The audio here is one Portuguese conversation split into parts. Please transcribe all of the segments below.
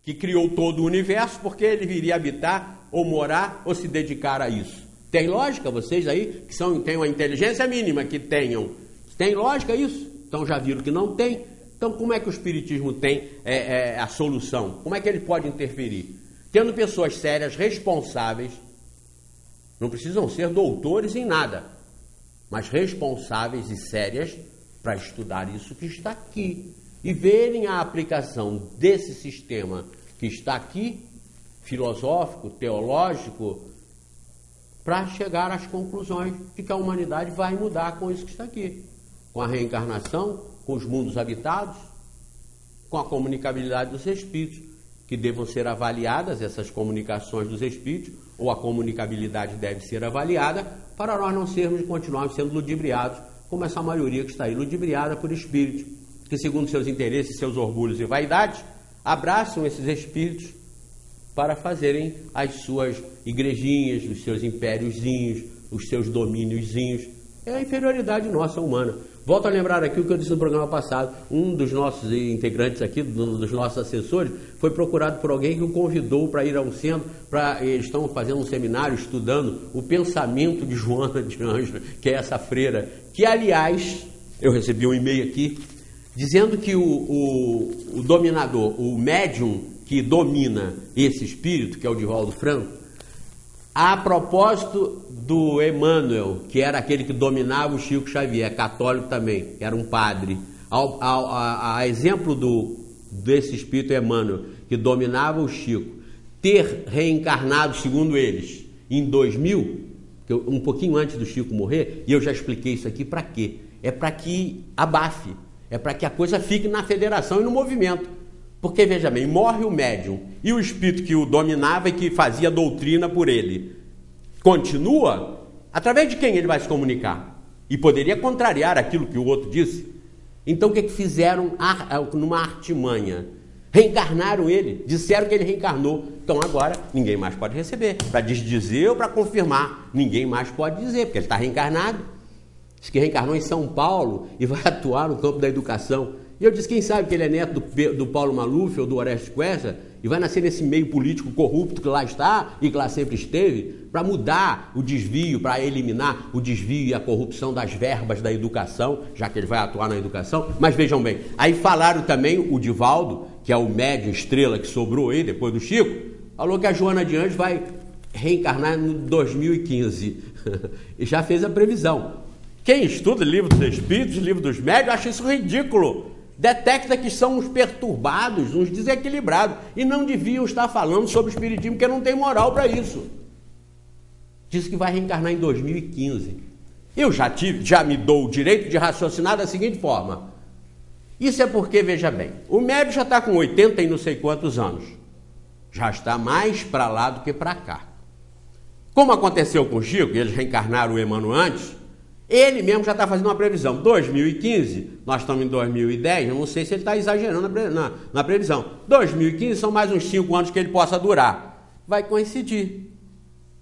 que criou todo o universo, porque ele viria habitar, ou morar, ou se dedicar a isso. Tem lógica, vocês aí, que têm uma inteligência mínima, que tenham. Tem lógica isso? Então já viram que não tem. Então como é que o Espiritismo tem a solução? Como é que ele pode interferir? Tendo pessoas sérias, responsáveis, não precisam ser doutores em nada, mas responsáveis e sérias para estudar isso que está aqui e verem a aplicação desse sistema que está aqui, filosófico, teológico, para chegar às conclusões de que a humanidade vai mudar com isso que está aqui, com a reencarnação, com os mundos habitados, com a comunicabilidade dos espíritos, que devam ser avaliadas, essas comunicações dos espíritos, ou a comunicabilidade deve ser avaliada, para nós não sermos e continuarmos sendo ludibriados, como essa maioria que está aí, ludibriada por espíritos, que segundo seus interesses, seus orgulhos e vaidades, abraçam esses espíritos para fazerem as suas igrejinhas, os seus impériozinhos, os seus domíniozinhos. É a inferioridade nossa humana. Volto a lembrar aqui o que eu disse no programa passado. Um dos nossos integrantes aqui, dos nossos assessores, foi procurado por alguém que o convidou para ir a um centro, eles estão fazendo um seminário, estudando o pensamento de Joana de Ângeles, que é essa freira, que aliás, eu recebi um e-mail aqui, dizendo que o dominador, o médium que domina esse espírito, que é o Divaldo Franco, a propósito do Emmanuel, que era aquele que dominava o Chico Xavier, católico também, era um padre, a exemplo desse espírito Emmanuel, que dominava o Chico, ter reencarnado, segundo eles, em 2000, um pouquinho antes do Chico morrer, e eu já expliquei isso aqui para quê? É para que abafe, é para que a coisa fique na federação e no movimento. Porque, veja bem, morre o médium e o espírito que o dominava e que fazia doutrina por ele continua, através de quem ele vai se comunicar? E poderia contrariar aquilo que o outro disse. Então o que fizeram numa artimanha? Reencarnaram ele, disseram que ele reencarnou. Então agora ninguém mais pode receber. Para desdizer ou para confirmar, ninguém mais pode dizer, porque ele está reencarnado. Diz que reencarnou em São Paulo e vai atuar no campo da educação. E eu disse, quem sabe que ele é neto do Paulo Maluf ou do Orestes Quercia e vai nascer nesse meio político corrupto que lá está e que lá sempre esteve, para mudar o desvio, para eliminar o desvio e a corrupção das verbas da educação, já que ele vai atuar na educação. Mas vejam bem, aí falaram também o Divaldo, que é o médium estrela que sobrou aí depois do Chico, falou que a Joana de Ângeles vai reencarnar em 2015 e já fez a previsão. Quem estuda livro dos espíritos, livro dos médios, acha isso ridículo. Detecta que são uns perturbados, uns desequilibrados, e não deviam estar falando sobre o espiritismo, porque não tem moral para isso. Diz que vai reencarnar em 2015. Eu já me dou o direito de raciocinar da seguinte forma. Isso é porque, veja bem, o médium já está com 80 e não sei quantos anos. Já está mais para lá do que para cá. Como aconteceu com o Chico, eles reencarnaram o Emmanuel antes, ele mesmo já está fazendo uma previsão. 2015, nós estamos em 2010, eu não sei se ele está exagerando na previsão. 2015 são mais uns 5 anos que ele possa durar. Vai coincidir.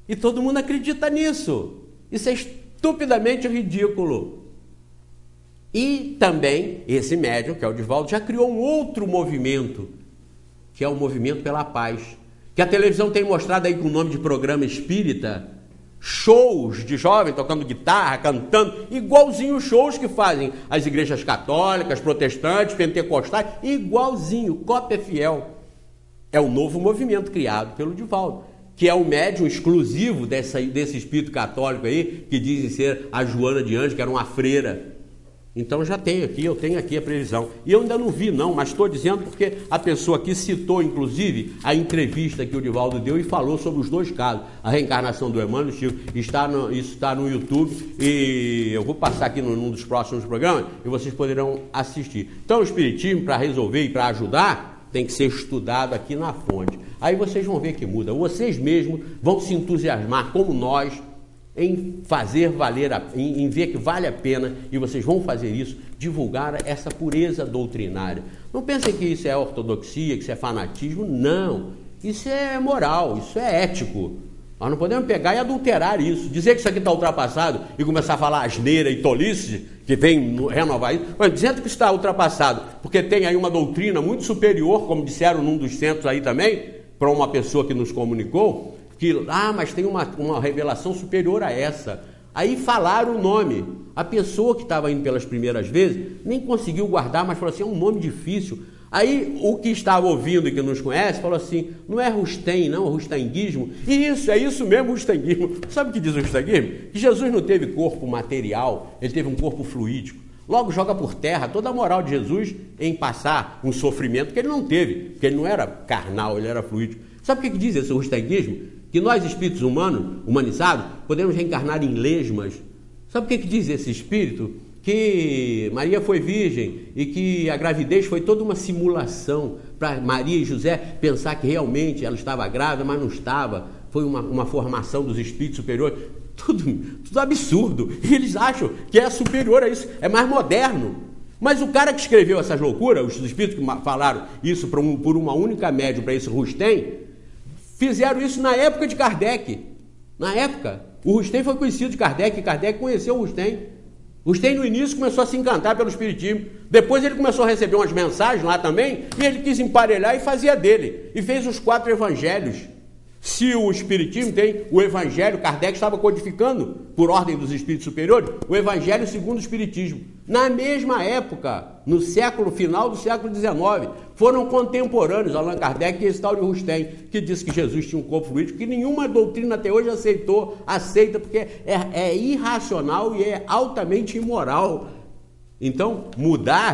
E todo mundo acredita nisso. Isso é estupidamente ridículo. E também, esse médium, que é o Divaldo, já criou um outro movimento, que é o movimento pela paz. Que a televisão tem mostrado aí com o nome de programa espírita, shows de jovem tocando guitarra, cantando, igualzinho os shows que fazem as igrejas católicas, protestantes, pentecostais, igualzinho, cópia fiel. É o novo movimento criado pelo Divaldo, que é o médium exclusivo desse espírito católico aí, que dizem ser a Joana de Ângeles, que era uma freira. Então eu tenho aqui a previsão. E eu ainda não vi não, mas estou dizendo porque a pessoa aqui citou, inclusive, a entrevista que o Divaldo deu e falou sobre os dois casos. A reencarnação do Emmanuel Chico, isso está no YouTube e eu vou passar aqui num dos próximos programas e vocês poderão assistir. Então o espiritismo, para resolver e para ajudar, tem que ser estudado aqui na fonte. Aí vocês vão ver que muda. Vocês mesmos vão se entusiasmar, como nós, em fazer valer, em ver que vale a pena, e vocês vão fazer isso, divulgar essa pureza doutrinária. Não pensem que isso é ortodoxia, que isso é fanatismo, não. Isso é moral, isso é ético. Nós não podemos pegar e adulterar isso, dizer que isso aqui está ultrapassado e começar a falar asneira e tolice, que vem renovar isso, mas dizendo que está ultrapassado, porque tem aí uma doutrina muito superior, como disseram num dos centros aí também, para uma pessoa que nos comunicou, que, mas tem uma revelação superior a essa. Aí falaram o nome. A pessoa que estava indo pelas primeiras vezes nem conseguiu guardar, mas falou assim, é um nome difícil. Aí o que estava ouvindo e que nos conhece falou assim, não é Rustem, não, é rustenguismo. Isso, é isso mesmo, rustenguismo. Sabe o que diz o rustenguismo? Que Jesus não teve corpo material, ele teve um corpo fluídico. Logo joga por terra toda a moral de Jesus em passar um sofrimento que ele não teve, porque ele não era carnal, ele era fluídico. Sabe o que diz esse rustenguismo? Que nós, espíritos humanos, humanizados, podemos reencarnar em lesmas. Sabe o que diz esse espírito? Que Maria foi virgem e que a gravidez foi toda uma simulação para Maria e José pensar que realmente ela estava grávida, mas não estava. Foi uma formação dos espíritos superiores. Tudo absurdo. E eles acham que é superior a isso, é mais moderno. Mas o cara que escreveu essas loucuras, os espíritos que falaram isso por uma única médium para esse Rustem, fizeram isso na época de Kardec. Na época. O Rustem foi conhecido de Kardec, e Kardec conheceu o Rustem. O Rustem no início começou a se encantar pelo espiritismo. Depois ele começou a receber umas mensagens lá também, e ele quis emparelhar e fazia dele. E fez os 4 evangelhos. Se o espiritismo tem o evangelho, Kardec estava codificando, por ordem dos espíritos superiores, o evangelho segundo o espiritismo. Na mesma época, no final do século XIX, foram contemporâneos, Allan Kardec e esse tal de Rustem, que disse que Jesus tinha um corpo fluídico, que nenhuma doutrina até hoje aceita, porque é irracional e é altamente imoral. Então,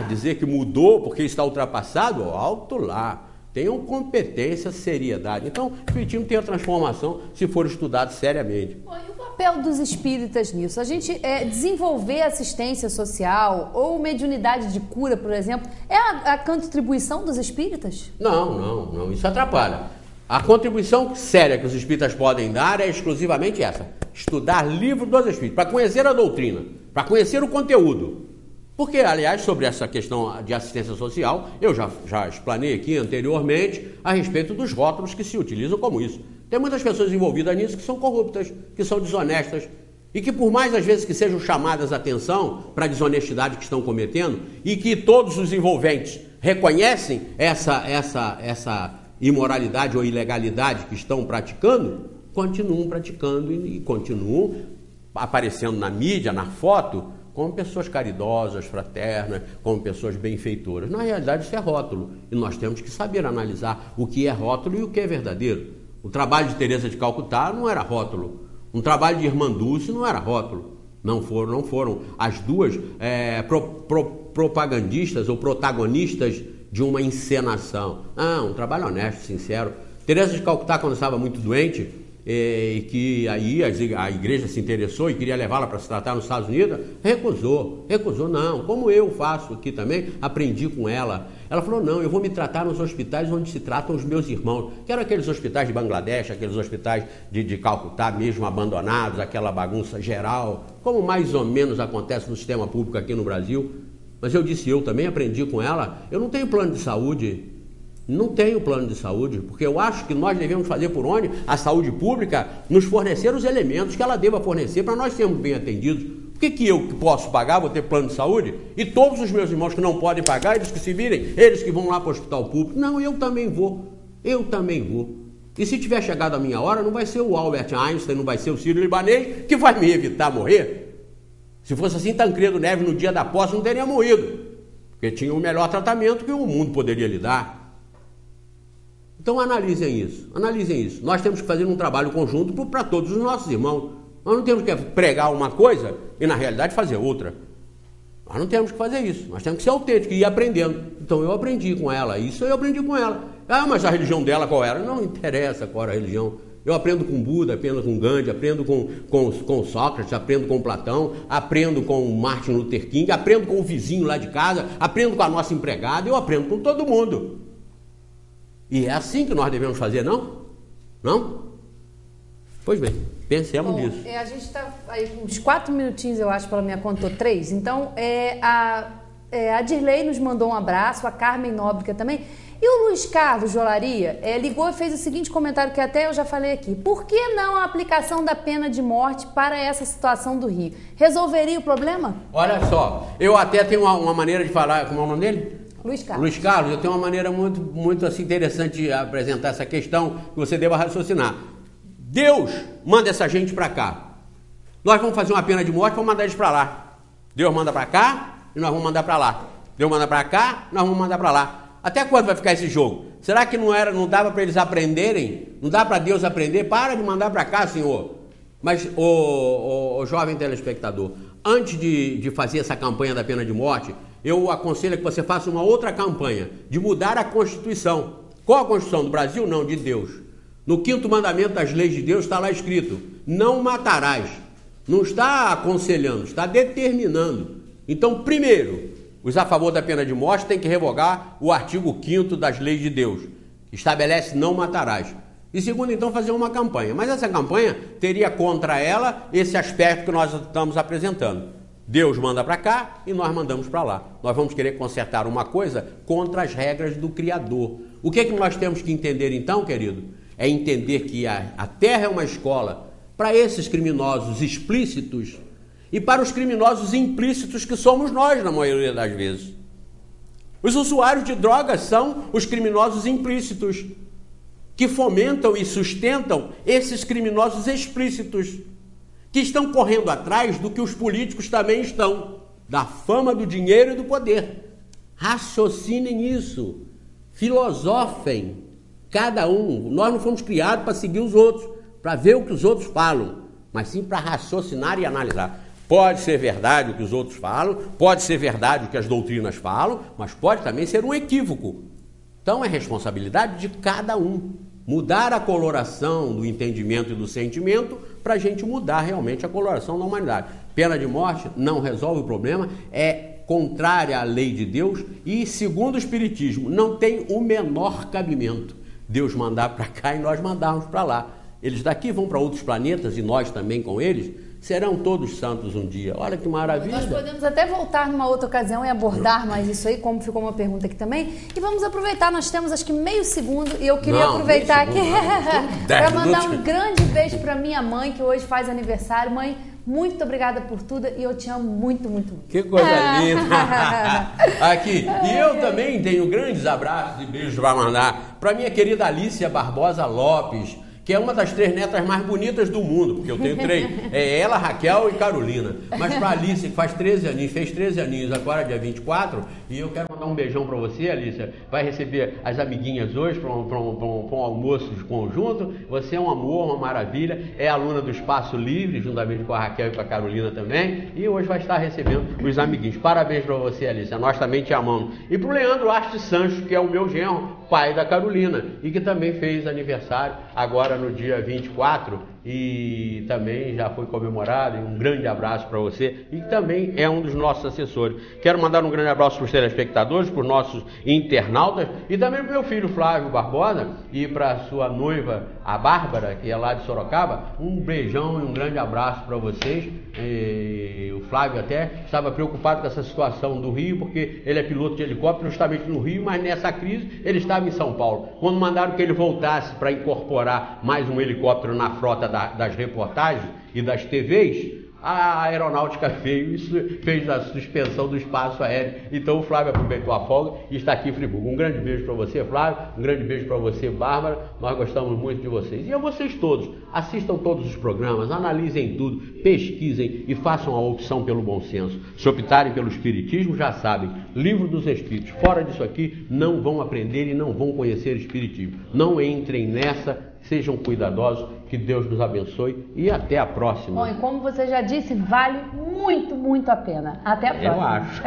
dizer que mudou porque está ultrapassado, alto lá. Tenham competência, seriedade. Então, o espiritismo tem a transformação se for estudado seriamente. Bom, e o papel dos espíritas nisso? A gente desenvolver assistência social ou mediunidade de cura, por exemplo, é a contribuição dos espíritas? Não. Isso atrapalha. A contribuição séria que os espíritas podem dar é exclusivamente essa. Estudar livro dos espíritos, para conhecer a doutrina, para conhecer o conteúdo. Porque, aliás, sobre essa questão de assistência social, eu já explanei aqui anteriormente a respeito dos rótulos que se utilizam como isso. Tem muitas pessoas envolvidas nisso que são corruptas, que são desonestas, e que por mais às vezes que sejam chamadas a atenção para a desonestidade que estão cometendo, e que todos os envolventes reconhecem essa imoralidade ou ilegalidade que estão praticando, continuam praticando e continuam aparecendo na mídia, na foto, como pessoas caridosas, fraternas, como pessoas benfeitoras. Na realidade, isso é rótulo. E nós temos que saber analisar o que é rótulo e o que é verdadeiro. O trabalho de Teresa de Calcutá não era rótulo. Um trabalho de Irmã Dulce não era rótulo. Não foram as duas propagandistas ou protagonistas de uma encenação. Um trabalho honesto, sincero. Teresa de Calcutá, quando estava muito doente, e que aí a igreja se interessou e queria levá-la para se tratar nos Estados Unidos, recusou, não, como eu faço aqui também, aprendi com ela. Ela falou, não, eu vou me tratar nos hospitais onde se tratam os meus irmãos, que eram aqueles hospitais de Bangladesh, aqueles hospitais de Calcutá mesmo abandonados, aquela bagunça geral, como mais ou menos acontece no sistema público aqui no Brasil. Mas eu também aprendi com ela, eu não tenho plano de saúde. Não tenho plano de saúde, porque eu acho que nós devemos fazer por onde a saúde pública nos fornecer os elementos que ela deva fornecer para nós sermos bem atendidos. Por que eu que posso pagar, vou ter plano de saúde, e todos os meus irmãos que não podem pagar, eles que se virem, eles que vão lá para o hospital público? Não, eu também vou. E se tiver chegado a minha hora, não vai ser o Albert Einstein, não vai ser o Sírio-Libanês que vai me evitar morrer. Se fosse assim, Tancredo Neves no dia da posse não teria morrido, porque tinha o melhor tratamento que o mundo poderia lhe dar. Então analisem isso. Nós temos que fazer um trabalho conjunto para todos os nossos irmãos. Nós não temos que pregar uma coisa e na realidade fazer outra. Nós não temos que fazer isso. Nós temos que ser autênticos e ir aprendendo. Então eu aprendi com ela, mas a religião dela qual era? Não interessa qual era a religião. Eu aprendo com Buda, aprendo com Gandhi, aprendo com Sócrates, aprendo com Platão, aprendo com Martin Luther King, aprendo com o vizinho lá de casa, aprendo com a nossa empregada, eu aprendo com todo mundo. E é assim que nós devemos fazer, não? Não? Pois bem, pensemos nisso. A gente está aí uns 4 minutinhos, eu acho, pela minha conta, ou 3. Então, a Dirley nos mandou um abraço, a Carmen Nóbrega também. E o Luiz Carlos de Olaria ligou e fez o seguinte comentário que até eu já falei aqui. Por que não a aplicação da pena de morte para essa situação do Rio? Resolveria o problema? Olha só, eu até tenho uma maneira de falar, como é o nome dele? Luiz Carlos. Luiz Carlos, eu tenho uma maneira muito assim, interessante de apresentar essa questão que você deva raciocinar. Deus manda essa gente para cá. Nós vamos fazer uma pena de morte, vamos mandar eles para lá. Deus manda para cá e nós vamos mandar para lá. Deus manda para cá, nós vamos mandar para lá. Até quando vai ficar esse jogo? Será que não dava para eles aprenderem? Não dá para Deus aprender? Para de mandar para cá, Senhor. Mas, o jovem telespectador, antes de fazer essa campanha da pena de morte, eu aconselho que você faça uma outra campanha, de mudar a Constituição. Qual a Constituição do Brasil? Não, de Deus. No 5º mandamento das leis de Deus está lá escrito, não matarás. Não está aconselhando, está determinando. Então, primeiro, os a favor da pena de morte têm que revogar o artigo 5º das leis de Deus, que estabelece não matarás. E segundo, então, fazer uma campanha. Mas essa campanha teria contra ela esse aspecto que nós estamos apresentando. Deus manda para cá e nós mandamos para lá. Nós vamos querer consertar uma coisa contra as regras do Criador. O que é que nós temos que entender então, querido? É entender que a terra é uma escola para esses criminosos explícitos e para os criminosos implícitos que somos nós, na maioria das vezes. Os usuários de drogas são os criminosos implícitos, que fomentam e sustentam esses criminosos explícitos, que estão correndo atrás do que os políticos também estão, da fama, do dinheiro e do poder. Raciocinem isso, filosofem, cada um. Nós não fomos criados para seguir os outros, para ver o que os outros falam, mas sim para raciocinar e analisar. Pode ser verdade o que os outros falam, pode ser verdade o que as doutrinas falam, mas pode também ser um equívoco. Então é responsabilidade de cada um mudar a coloração do entendimento e do sentimento para a gente mudar realmente a coloração da humanidade. Pena de morte não resolve o problema, é contrária à lei de Deus e, segundo o Espiritismo, não tem o menor cabimento Deus mandar para cá e nós mandarmos para lá. Eles daqui vão para outros planetas e nós também com eles, serão todos santos um dia. Olha que maravilha. Nós podemos até voltar numa outra ocasião e abordar mais isso aí, como ficou uma pergunta aqui também. E vamos aproveitar, nós temos acho que meio segundo e eu queria aproveitar aqui para mandar um grande beijo para minha mãe, que hoje faz aniversário. Mãe, muito obrigada por tudo e eu te amo muito, muito, muito. Que coisa linda. Aqui. E eu também tenho grandes abraços e beijos para mandar para minha querida Alicia Barbosa Lopes, que é uma das 3 netas mais bonitas do mundo, porque eu tenho 3, é ela, Raquel e Carolina. Mas para a Alice, que faz 13 aninhos, fez 13 aninhos agora, dia 24, e eu quero mandar um beijão para você, Alice. Vai receber as amiguinhas hoje para um almoço de conjunto. Você é um amor, uma maravilha, é aluna do Espaço Livre, juntamente com a Raquel e com a Carolina também, e hoje vai estar recebendo os amiguinhos. Parabéns para você, Alice, nós também te amamos. E para o Leandro Arte Sancho, que é o meu genro, pai da Carolina, e que também fez aniversário agora no dia 24 e também já foi comemorado. E um grande abraço para você, e também é um dos nossos assessores. Quero mandar um grande abraço para os telespectadores, para os nossos internautas e também para o meu filho Flávio Barbosa e para a sua noiva, a Bárbara, que é lá de Sorocaba. Um beijão e um grande abraço para vocês. O Flávio até estava preocupado com essa situação do Rio, porque ele é piloto de helicóptero justamente no Rio, mas nessa crise ele estava em São Paulo. Quando mandaram que ele voltasse para incorporar mais um helicóptero na frota das reportagens e das TVs, a aeronáutica fez a suspensão do espaço aéreo. Então o Flávio aproveitou a folga e está aqui em Friburgo. Um grande beijo para você, Flávio, um grande beijo para você, Bárbara. Nós gostamos muito de vocês. E a vocês todos, assistam todos os programas, analisem tudo, pesquisem e façam a opção pelo bom senso. Se optarem pelo Espiritismo, já sabem, Livro dos Espíritos. Fora disso aqui, não vão aprender e não vão conhecer Espiritismo. Não entrem nessa. Sejam cuidadosos, que Deus nos abençoe e até a próxima. Bom, e como você já disse, vale muito, muito a pena. Até a próxima. Eu acho.